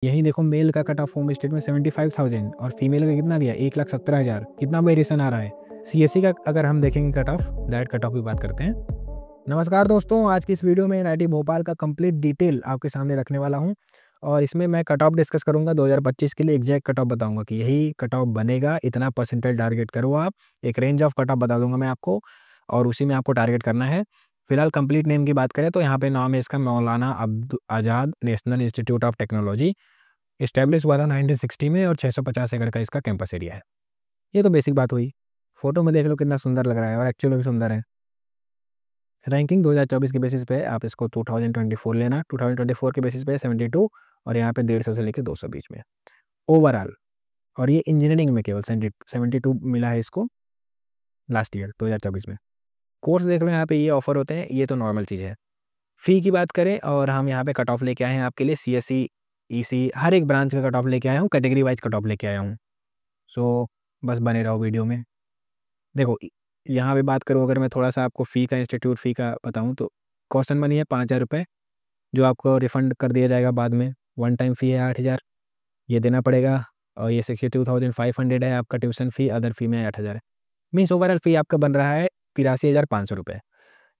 यही देखो, मेल का कट ऑफ होम स्टेट में 75,000 और फीमेल का कितना दिया 1,70,000। कितना वेरिएशन आ रहा है। सीएससी का अगर हम देखेंगे cut off, direct cut off की बात करते हैं। नमस्कार दोस्तों, आज की इस वीडियो में एनआईटी भोपाल का कंप्लीट डिटेल आपके सामने रखने वाला हूं और इसमें मैं कट ऑफ डिस्कस करूंगा 2025 के लिए। एग्जैक्ट कट ऑफ बताऊंगा कि यही कट ऑफ बनेगा, इतना परसेंटेज टारगेट करो आप। एक रेंज ऑफ कट ऑफ बता दूंगा मैं आपको और उसी में आपको टारगेट करना है। फिलहाल कंप्लीट नेम की बात करें तो यहाँ पे नाम है इसका Maulana Abdul Azad National Institute of Technology. Establish हुआ था 1960 में और 650 एकड़ का इसका कैंपस एरिया है। ये तो बेसिक बात हुई। फोटो में देख लो कितना सुंदर लग रहा है और एक्चुअल में भी सुंदर है। रैंकिंग 2024 के बेसिस पे आप इसको 2024 लेना, 2024 के बेसिस पे 72 और यहाँ पे 150 से लेकर 200 बीच में ओवरऑल। और ये इंजीनियरिंग में केवल 72 मिला है इसको लास्ट ईयर 2024 में। कोर्स देख लो यहाँ पे ये ऑफर होते हैं, ये तो नॉर्मल चीज़ है। फ़ी की बात करें और हम यहाँ पे कट ऑफ लेके आए हैं आपके लिए, सीएससी ईसी हर एक ब्रांच का कट ऑफ लेके आया हूँ, कैटेगरी वाइज कट ऑफ लेके आया हूँ। सो बस बने रहो वीडियो में। देखो यहाँ पे बात करूँ, अगर मैं थोड़ा सा आपको फ़ी का, इंस्टीट्यूट फ़ी का बताऊँ तो कॉस्ट मनी है 5,000 रुपये, जो आपको रिफ़ंड कर दिया जाएगा बाद में। वन टाइम फ़ी है 8,000, ये देना पड़ेगा। और ये 62,500 है आपका ट्यूशन फ़ी, अदर फ़ी में 8,000 है। मीन्स ओवरऑल फ़ी आपका बन रहा है 83,500 रुपये।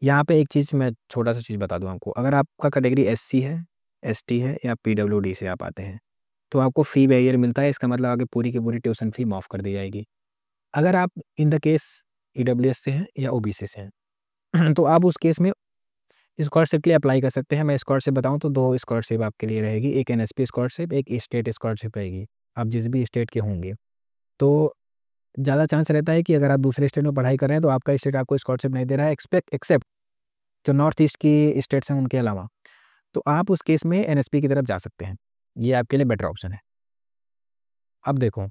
यहाँ पे एक चीज़ मैं छोटा सा चीज़ बता दूँ आपको, अगर आपका कैटेगरी एससी है, एसटी है या पीडब्ल्यूडी से आप आते हैं तो आपको फ़ी वेरियर मिलता है। इसका मतलब आगे पूरी की पूरी ट्यूशन फ़ी माफ़ कर दी जाएगी। अगर आप इन द केस ईडब्ल्यूएस से हैं या ओबीसी से हैं तो आप उस केस में स्कॉलरशिप के लिए अप्लाई कर सकते हैं। मैं स्कॉलरशिप बताऊँ तो 2 स्कॉलरशिप आपके लिए रहेगी, एक एनएसपी स्कॉलरशिप, एक स्टेट स्कॉलरशिप रहेगी। आप जिस भी स्टेट के होंगे तो ज़्यादा चांस रहता है कि अगर आप दूसरे स्टेट में पढ़ाई कर रहे हैं तो आपका स्टेट आपको स्कॉलरशिप नहीं दे रहा है, एक्सेप्ट जो नॉर्थ ईस्ट की स्टेट्स हैं उनके अलावा, तो आप उस केस में एनएसपी की तरफ जा सकते हैं। ये आपके लिए बेटर ऑप्शन है। अब देखो,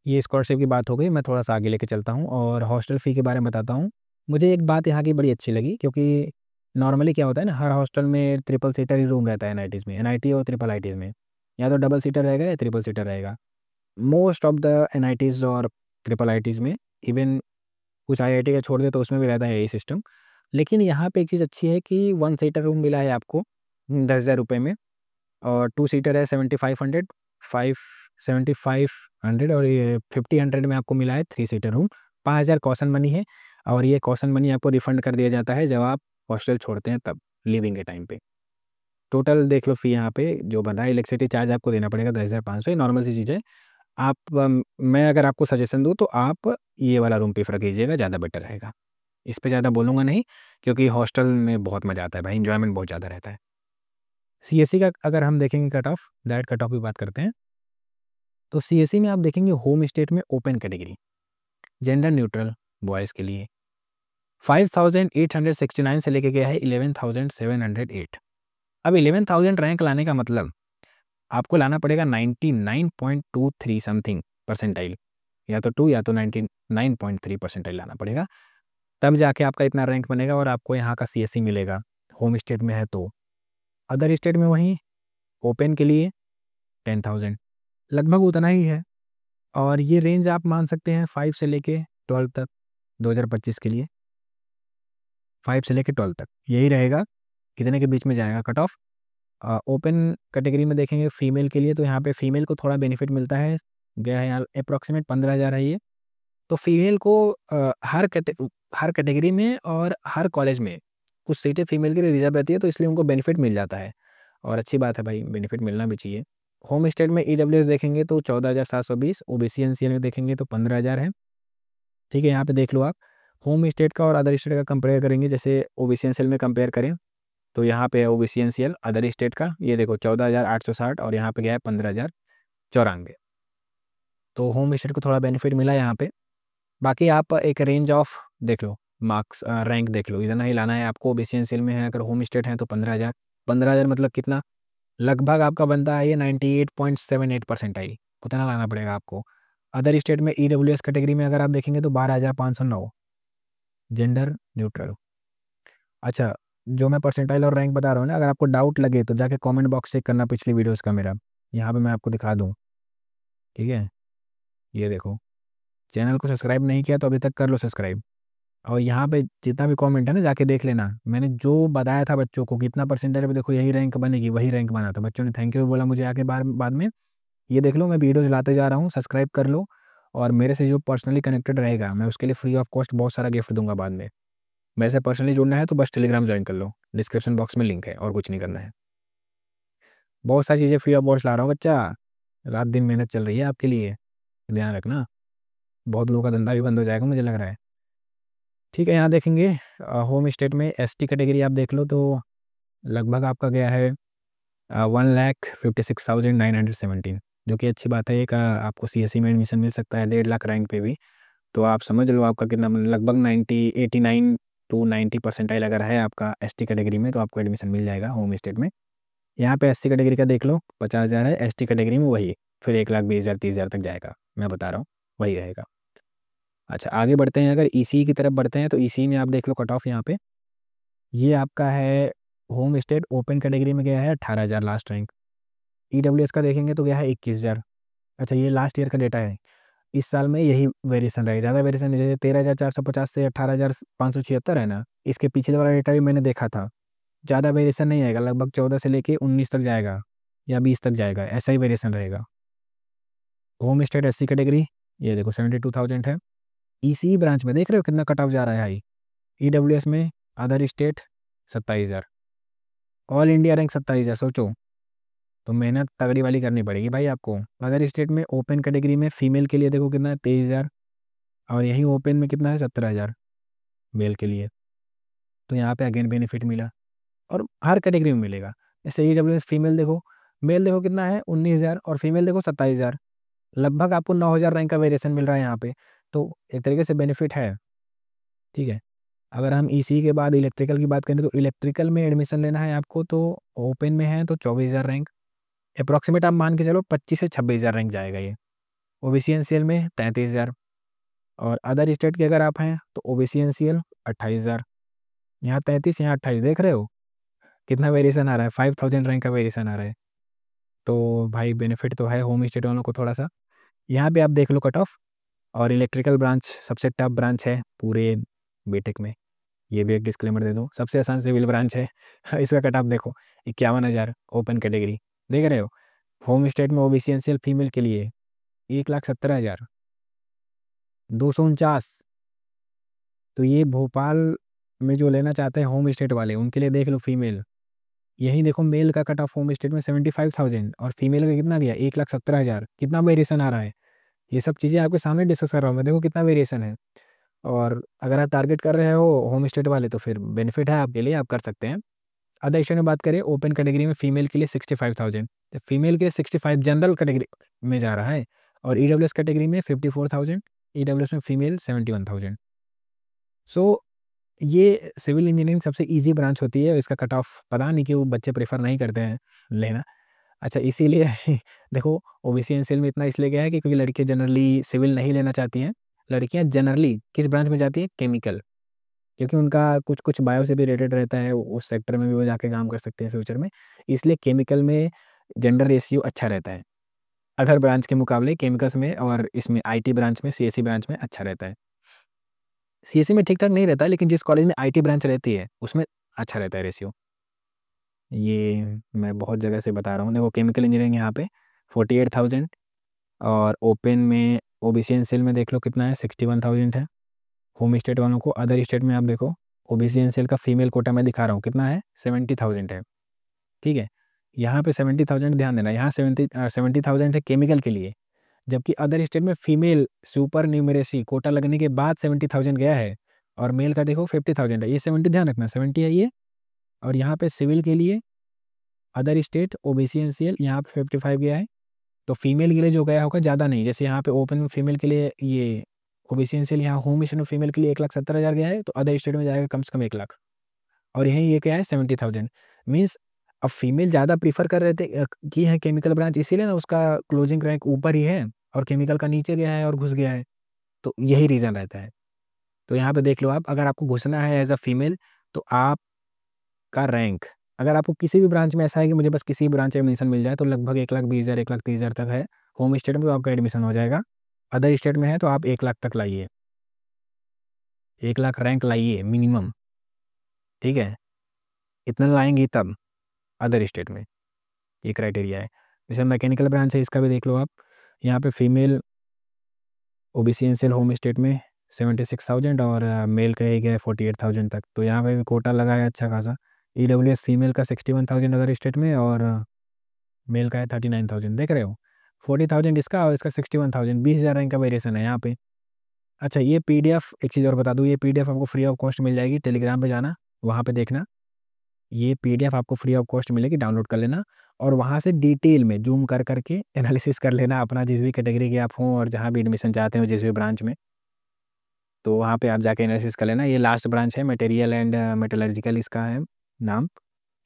ये स्कॉलरशिप की बात हो गई, मैं थोड़ा सा आगे लेके चलता हूँ और हॉस्टल फ़ी के बारे में बताता हूँ। मुझे एक बात यहाँ की बड़ी अच्छी लगी, क्योंकि नॉर्मली क्या होता है ना, हर हॉस्टल में ट्रिपल सीटर ही रूम रहता है एनआईटीज़ में, एनआईटी और ट्रिपल आईटीज़ में। या तो डबल सीटर रहेगा या ट्रिपल सीटर रहेगा। मोस्ट ऑफ द एनआईटीज़ और ट्रिपल आईटीज़ में, इवन कुछ आईआईटी का छोड़ दे तो उसमें भी रहता है यही सिस्टम। लेकिन यहाँ पे एक चीज़ अच्छी है कि 1 सीटर रूम मिला है आपको 10,000 रुपये में, और 2 सीटर है 7,500, 7,500 और ये 5,000 में आपको मिला है 3 सीटर रूम। 5,000 कॉशन मनी है और ये कॉशन मनी आपको रिफंड कर दिया जाता है जब आप हॉस्टल छोड़ते हैं तब, लिविंग के टाइम पे। टोटल देख लो फ़ी यहाँ पे जो बन रहा है, इलेक्ट्रिसिटी चार्ज आपको देना पड़ेगा 10,500, ये नॉर्मल सी चीज़ है। आप मैं अगर आपको सजेशन दूँ तो आप ये वाला रूम प्रेफ़र कीजिएगा, ज़्यादा बेटर रहेगा। इस पे ज़्यादा बोलूँगा नहीं, क्योंकि हॉस्टल में बहुत मज़ा आता है भाई, एन्जॉयमेंट बहुत ज़्यादा रहता है। सीएससी का अगर हम देखेंगे cut off, direct cut off की बात करते हैं तो सीएससी में आप देखेंगे होम स्टेट में open category, gender neutral boys के लिए 5,869 से लेके गया है 11,708। अब 11,000 रैंक लाने का मतलब आपको लाना पड़ेगा 99.23 समथिंग परसेंटाइल, या तो 2 या तो 99.3 परसेंटाइल लाना पड़ेगा, तब जाके आपका इतना रैंक बनेगा और आपको यहाँ का सीएससी मिलेगा। होम स्टेट में है तो। अदर स्टेट में वहीं ओपन के लिए 10,000 लगभग उतना ही है। और ये रेंज आप मान सकते हैं 5 से लेके 12 तक 2025 के लिए, 5 से लेके 12 तक यही रहेगा, इतने के बीच में जाएगा कट ऑफ। ओपन कैटेगरी में देखेंगे फीमेल के लिए तो यहाँ पे फीमेल को थोड़ा बेनिफिट मिलता है, गया है यहाँ अप्रॉक्सीमेट 15,000 है ये। तो फीमेल को हर कैटेगरी में और हर कॉलेज में कुछ सीटें फीमेल के लिए रिजर्व रहती है, तो इसलिए उनको बेनिफिट मिल जाता है और अच्छी बात है भाई, बेनिफिट मिलना भी चाहिए। होम स्टेट में ईडब्ल्यूएस देखेंगे तो 14,720, ओबीसी एनसीएल में देखेंगे तो 15,000 है। ठीक है, यहाँ पे देख लो आप होम स्टेट का और अदर स्टेट का कंपेयर करेंगे, जैसे ओबीसी एनसीएल में कंपेयर करें तो यहाँ पे है ओबीसी एनसीएल अदर स्टेट का, ये देखो 14,860 और यहाँ पे गया है 15,094। तो होम स्टेट को थोड़ा बेनिफिट मिला यहाँ पे। बाकी आप एक रेंज ऑफ देख लो, मार्क्स रैंक देख लो, इतना ही लाना है आपको। ओबीसी एनसीएल में है, अगर होम स्टेट है तो 15,000, 15,000 मतलब कितना, लगभग आपका बनता है ये 98.78 परसेंटाइल, उतना लाना पड़ेगा आपको। अदर स्टेट में ईडब्ल्यूएस कैटेगरी में अगर आप देखेंगे तो 12,509, जेंडर न्यूट्रल। अच्छा, जो मैं परसेंटाइल और रैंक बता रहा हूँ ना, अगर आपको डाउट लगे तो जाके कमेंट बॉक्स चेक करना पिछली वीडियोस का मेरा, यहाँ पे मैं आपको दिखा दूँ। ठीक है, ये देखो, चैनल को सब्सक्राइब नहीं किया तो अभी तक कर लो सब्सक्राइब और यहाँ पे जितना भी कमेंट है ना जाके देख लेना, मैंने जो बताया था बच्चों को कितना परसेंटेज पे देखो यही रैंक बनेगी, वही रैंक बना था। बच्चों ने थैंक यू बोला मुझे आके बाद में। ये देख लो मैं वीडियोज़ लाते जा रहा हूँ, सब्सक्राइब कर लो। और मेरे से जो पर्सनली कनेक्टेड रहेगा मैं उसके लिए फ्री ऑफ कॉस्ट बहुत सारा गिफ्ट दूंगा बाद में। मेरे से पर्सनली जुड़ना है तो बस टेलीग्राम ज्वाइन कर लो, डिस्क्रिप्शन बॉक्स में लिंक है, और कुछ नहीं करना है। बहुत सारी चीज़ें फ्री ऑफ कॉस्ट ला रहा हूँ बच्चा, रात दिन मेहनत चल रही है आपके लिए, ध्यान रखना। बहुत लोगों का धंधा भी बंद हो जाएगा मुझे लग रहा है। ठीक है, यहाँ देखेंगे होम स्टेट में एसटी कैटेगरी आप देख लो तो लगभग आपका गया है 1,56,917, जो कि अच्छी बात है। एक आपको सीएससी में एडमिशन मिल सकता है 1.5 लाख रैंक पे भी, तो आप समझ लो आपका कितना लगभग 89 to 90 परसेंटाइल अगर है आपका एसटी कैटेगरी में तो आपको एडमिशन मिल जाएगा होम स्टेट में। यहाँ पे एससी कैटेगरी का देख लो 50,000 है, एसटी कैटेगरी में वही फिर 1,20,000 30,000 तक जाएगा, मैं बता रहा हूँ वही रहेगा। अच्छा आगे बढ़ते हैं, अगर ईसी की तरफ बढ़ते हैं तो ईसी में आप देख लो कट ऑफ यहाँ पे, ये आपका है होम स्टेट ओपन कैटेगरी में गया है 18,000 लास्ट रैंक। ईडब्ल्यूएस का देखेंगे तो गया है 21,000। अच्छा ये लास्ट ईयर का डेटा है, इस साल में यही वेरिएशन रहेगा, ज़्यादा वेरिएशन नहीं। जैसे 13,450 से 18,576 है ना, इसके पिछले वाला डेटा भी मैंने देखा था, ज़्यादा वेरिएशन नहीं आएगा, लगभग 14 से लेके 19 तक जाएगा या 20 तक जाएगा, ऐसा ही वेरिएशन रहेगा। होम स्टेट एससी कैटेगरी ये देखो 72,000 है। ईसी ब्रांच में देख रहे हो कितना कट ऑफ जा रहा है हाई। ईडब्ल्यूएस में other state 27,000, all India rank 27,000, सोचो। तो मेहनत तगड़ी वाली करनी पड़ेगी भाई आपको। अदर स्टेट में ओपन कैटेगरी में फीमेल के लिए देखो कितना है 23,000, और यहीं ओपन में कितना है 17,000 मेल के लिए। तो यहाँ पे अगेन बेनिफिट मिला, और हर कैटेगरी में मिलेगा। जैसे ईडब्ल्यूएस फीमेल देखो, मेल देखो कितना है 19,000 और फीमेल देखो 27,000, लगभग आपको 9,000 रैंक का वेरिएशन मिल रहा है यहाँ पे, तो एक तरीके से बेनिफिट है। ठीक है, अगर हम ईसी के बाद इलेक्ट्रिकल की बात करें तो इलेक्ट्रिकल में एडमिशन लेना है आपको तो ओपन में है तो 24,000 रैंक, अप्रॉक्सीमेट आप मान के चलो 25 से 26,000 रैंक जाएगा ये। ओबीसी एनसीएल में 33,000, और अदर स्टेट के अगर आप हैं तो ओबीसी एनसीएल 28,000, यहाँ 33 यहाँ 28, देख रहे हो कितना वेरिएशन आ रहा है, 5,000 रैंक का वेरिएशन आ रहा है। तो भाई बेनिफिट तो है होम स्टेट वालों को थोड़ा सा। यहाँ पे आप देख लो कट ऑफ, और इलेक्ट्रिकल ब्रांच सबसे टफ ब्रांच है पूरे बीटेक में, ये भी एक डिस्क्लेमर दे दूँ, सबसे आसान सिविल ब्रांच है। इसका कट ऑफ देखो 51,000 ओपन कैटेगरी, देख रहे हो। होम स्टेट में ओबीसी एनसीएल फीमेल के लिए 1,17,000, 249। तो ये भोपाल में जो लेना चाहते हैं होम स्टेट वाले उनके लिए देख लो फीमेल, यही देखो मेल का कट ऑफ होम स्टेट में 75,000 और फीमेल का कितना गया 1,17,000, कितना वेरिएशन आ रहा है। ये सब चीज़ें आपके सामने डिस्कस कर रहा हूँ मैं, देखो कितना वेरिएशन है। और अगर आप टारगेट कर रहे हो होम स्टेट वाले तो फिर बेनिफिट है आपके लिए, आप कर सकते हैं। अदर स्टेट में बात करें ओपन कैटेगरी में फीमेल के लिए 65,000, फीमेल के लिए 65 जनरल कैटेगरी में जा रहा है, और ईडब्ल्यूएस कैटेगरी में 54,000, ईडब्ल्यूएस में फीमेल 71,000। सो ये सिविल इंजीनियरिंग सबसे ईजी ब्रांच होती है, इसका कट ऑफ पता नहीं क्यों बच्चे प्रेफर नहीं करते हैं लेना। अच्छा इसीलिए देखो ओबीसी एनसीएल में इतना इसलिए गया है कि क्योंकि लड़कियां जनरली सिविल नहीं लेना चाहती हैं। लड़कियां जनरली किस ब्रांच में जाती हैं, केमिकल, क्योंकि उनका कुछ कुछ बायो से भी रिलेटेड रहता है, उस सेक्टर में भी वो जाके काम कर सकते हैं फ्यूचर में। इसलिए केमिकल में जेंडर रेशियो अच्छा रहता है अदर ब्रांच के मुकाबले, केमिकल्स में और इसमें आईटी ब्रांच में सीएससी ब्रांच में अच्छा रहता है। सीएससी में ठीक ठाक नहीं रहता, लेकिन जिस कॉलेज में आईटी ब्रांच रहती है उसमें अच्छा रहता है रेशियो। ये मैं बहुत जगह से बता रहा हूँ। देखो केमिकल इंजीनियरिंग यहाँ पे 48,000, और ओपन में ओबीसी एनसीएल में देख लो कितना है 61,000 है होम स्टेट वालों को। अदर स्टेट में आप देखो ओबीसी एनसीएल का फीमेल कोटा में दिखा रहा हूँ कितना है 70,000 है। ठीक है, यहाँ पे 70,000 ध्यान देना, यहाँ 70,000 है केमिकल के लिए, जबकि अदर स्टेट में फीमेल सुपर न्यूमरेसी कोटा लगने के बाद 70,000 गया है, और मेल का देखो 50,000 है। ये 70 ध्यान रखना, 70 है ये। और यहाँ पे सिविल के लिए अदर स्टेट ओबीसी एनसीएल यहाँ पे 55 गया है, तो फीमेल के लिए जो गया होगा ज़्यादा नहीं। जैसे यहाँ पे ओपन में फीमेल के लिए ये ओबीसी एनसीएल, यहाँ होम स्टेट में फीमेल के लिए 1,70,000 गया है, तो अदर स्टेट में जाएगा कम से कम 1,00,000, और यहीं ये क्या है 70,000। मीन्स अब फीमेल ज़्यादा प्रीफर कर रहे थे की है केमिकल ब्रांच, इसीलिए ना उसका क्लोजिंग रैंक ऊपर ही है और केमिकल का नीचे गया है और घुस गया है, तो यही रीज़न रहता है। तो यहाँ पे देख लो आप, अगर आपको घुसना है एज अ फीमेल तो आपका रैंक, अगर आपको किसी भी ब्रांच में ऐसा है कि मुझे बस किसी भी ब्रांच में एडमिशन मिल जाए तो लगभग 1,20,000 1,30,000 तक है। होम स्टेट में तो आपका एडमिशन हो जाएगा, अदर स्टेट में है तो आप 1,00,000 तक लाइए। 1 लाख रैंक लाइए मिनिमम, ठीक है, इतना लाएंगी तब अदर स्टेट में, ये क्राइटेरिया है। जैसे मैकेनिकल ब्रांच है, इसका भी देख लो आप, यहाँ पे female OBC NCL home state में 76,000 और मेल का एक है 48,000 तक, तो यहाँ पे भी कोटा लगा है अच्छा खासा। ईडब्ल्यूएस फीमेल का 61,000 अदर स्टेट में और मेल का है 39,000, देख रहे हो, 40,000 इसका और इसका 61,000, 20,000 रैंक का वेरिएशन है यहाँ पे। अच्छा, ये पीडीएफ एक चीज़ और बता दूँ, ये पीडीएफ आपको फ्री ऑफ कॉस्ट मिल जाएगी, टेलीग्राम पे जाना, वहाँ पे देखना, ये पीडीएफ आपको फ्री ऑफ कॉस्ट मिलेगी, डाउनलोड कर लेना और वहाँ से डिटेल में जूम कर करके एनालिसिस कर लेना अपना, जिस भी कैटेगरी के आप हों और जहाँ भी एडमिशन चाहते हो जिस भी ब्रांच में, तो वहाँ पे आप जाके एनालिसिस कर लेना। ये लास्ट ब्रांच है, मटेरियल एंड मेटलर्जिकल इसका है नाम।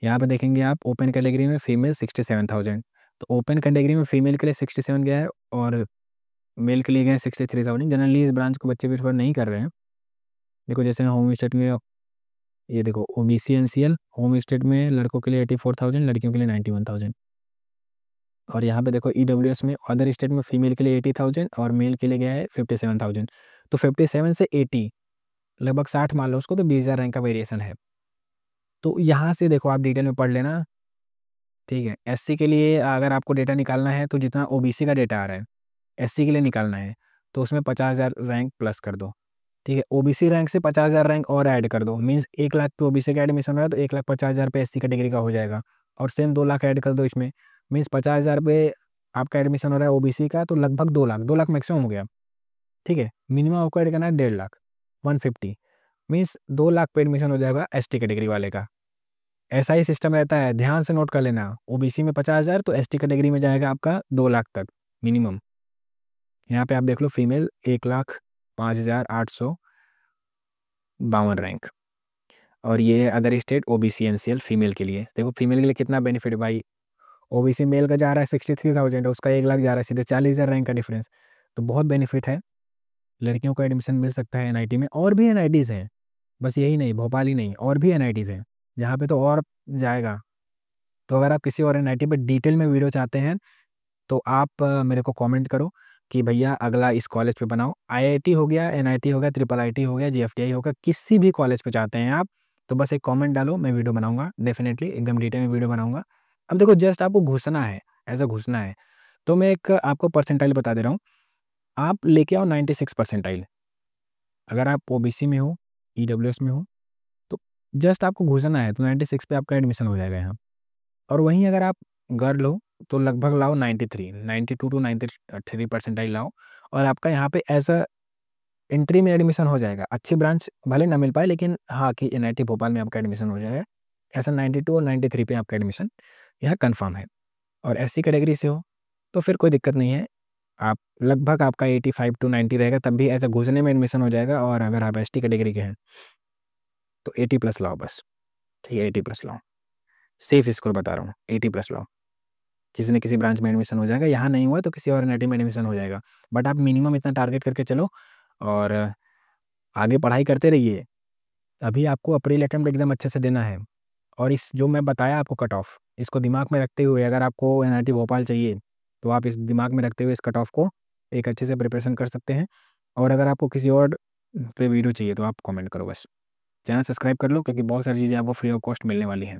यहाँ पे देखेंगे आप ओपन कैटेगरी में फीमेल 67,000, तो ओपन कैटेगरी में फीमेल के लिए 67 गया है और मेल के लिए गए 63,000। जनरली इस ब्रांच को बच्चे प्रेफर नहीं कर रहे हैं। देखो जैसे होम स्टेट में, ये देखो ओबीसी एनसीएल होम स्टेट में लड़कों के लिए 84,000, लड़कियों के लिए 91,000। और यहाँ पे देखो ईडब्ल्यूएस में अदर स्टेट में फीमेल के लिए 80,000 और मेल के लिए गया है 57,000। तो 57 से 80 लगभग 60 मान लो उसको, तो 20,000 रैंक का वेरिएशन है। तो यहाँ से देखो आप डिटेल में पढ़ लेना, ठीक है। एससी के लिए अगर आपको डेटा निकालना है तो जितना ओबीसी का डेटा आ रहा है एससी के लिए निकालना है, तो उसमें 50,000 रैंक प्लस कर दो, ठीक है। ओबीसी रैंक से 50,000 रैंक और ऐड कर दो, मीन्स 1 लाख पे ओबीसी का एडमिशन हो रहा है तो 1,50,000 पे एससी कैटेगरी का हो जाएगा, और सेम 2 लाख ऐड कर दो इसमें, मीन्स 50,000 पे आपका एडमिशन हो रहा है ओबीसी का, तो लगभग 2 लाख मैक्सिमम हो गया, ठीक है। मिनिमम आपको ऐड करना है 1.5 लाख, 150, मीन्स 2 लाख पे एडमिशन हो जाएगा एसटी कैटेगरी वाले का। ऐसा ही सिस्टम रहता है, ध्यान से नोट कर लेना। ओबीसी में 50,000 तो एसटी कैटेगरी में जाएगा आपका 2 लाख तक मिनिमम। यहाँ पे आप देख लो फीमेल 1,05,852 रैंक, और ये other state OBC NCL female के लिए। देखो फीमेल के लिए कितना बेनिफिट भाई, ओबीसी मेल का जा रहा है 63,000, उसका 1 लाख जा रहा है, सीधे 40,000 रैंक का डिफरेंस, तो बहुत बेनिफिट है। लड़कियों को एडमिशन मिल सकता है एनआईटी में, और भी एनआईटीज़ हैं, बस यही नहीं भोपाल ही नहीं, और भी एनआईटीज़ हैं जहाँ पे तो और जाएगा। तो अगर आप किसी और एनआईटी पे डिटेल में वीडियो चाहते हैं तो आप मेरे को कमेंट करो कि भैया अगला इस कॉलेज पे बनाओ। आईआईटी हो गया, एनआईटी हो गया, ट्रिपल आईटी हो गया, जीएफटीआई हो गया, किसी भी कॉलेज पे चाहते हैं आप, तो बस एक कमेंट डालो, मैं वीडियो बनाऊंगा, डेफिनेटली एकदम डिटेल में वीडियो बनाऊंगा। अब देखो जस्ट आपको घुसना है, ऐसा घुसना है, तो मैं एक आपको परसेंटाइल बता दे रहा हूँ, आप लेके आओ 96 परसेंटाइल। अगर आप ओबीसी में हो, ईडब्ल्यूएस में हो, तो जस्ट आपको घुसना है, तो 96 पे आपका एडमिशन हो जाएगा यहाँ। और वहीं अगर आप गर्ल हो तो लगभग लाओ 93, 92 टू 93 परसेंटाइल लाओ, और आपका यहाँ पे एज अ एंट्री में एडमिशन हो जाएगा। अच्छी ब्रांच भले ना मिल पाए, लेकिन हाँ कि एनआईटी भोपाल में आपका एडमिशन हो जाएगा। ऐसा 92 और 93 पे आपका एडमिशन यह कंफर्म है। और एससी कैटेगरी से हो तो फिर कोई दिक्कत नहीं है, आप लगभग आपका 85 टू 90 रहेगा, तब भी ऐसा घुसने में एडमिशन हो जाएगा। और अगर आप एसटी कैटेगरी के हैं तो 80 प्लस लाओ बस, ठीक है, 80 प्लस लाओ, सेफ स्कोर बता रहा हूँ, 80 प्लस लाओ, किसी न किसी ब्रांच में एडमिशन हो जाएगा। यहाँ नहीं हुआ तो किसी और एनआईटी में एडमिशन हो जाएगा, बट आप मिनिमम इतना टारगेट करके चलो और आगे पढ़ाई करते रहिए। अभी आपको अप्रैल अटेम्प्ट एकदम अच्छे से देना है, और इस जो मैं बताया आपको कट ऑफ, इसको दिमाग में रखते हुए अगर आपको एनआईटी भोपाल चाहिए तो आप इस दिमाग में रखते हुए इस कट ऑफ को एक अच्छे से प्रिपरेशन कर सकते हैं। और अगर आपको किसी और पे वीडियो चाहिए तो आप कमेंट करो बस। चैनल सब्सक्राइब कर लो, क्योंकि बहुत सारी चीज़ें आपको फ्री ऑफ कॉस्ट मिलने वाली हैं।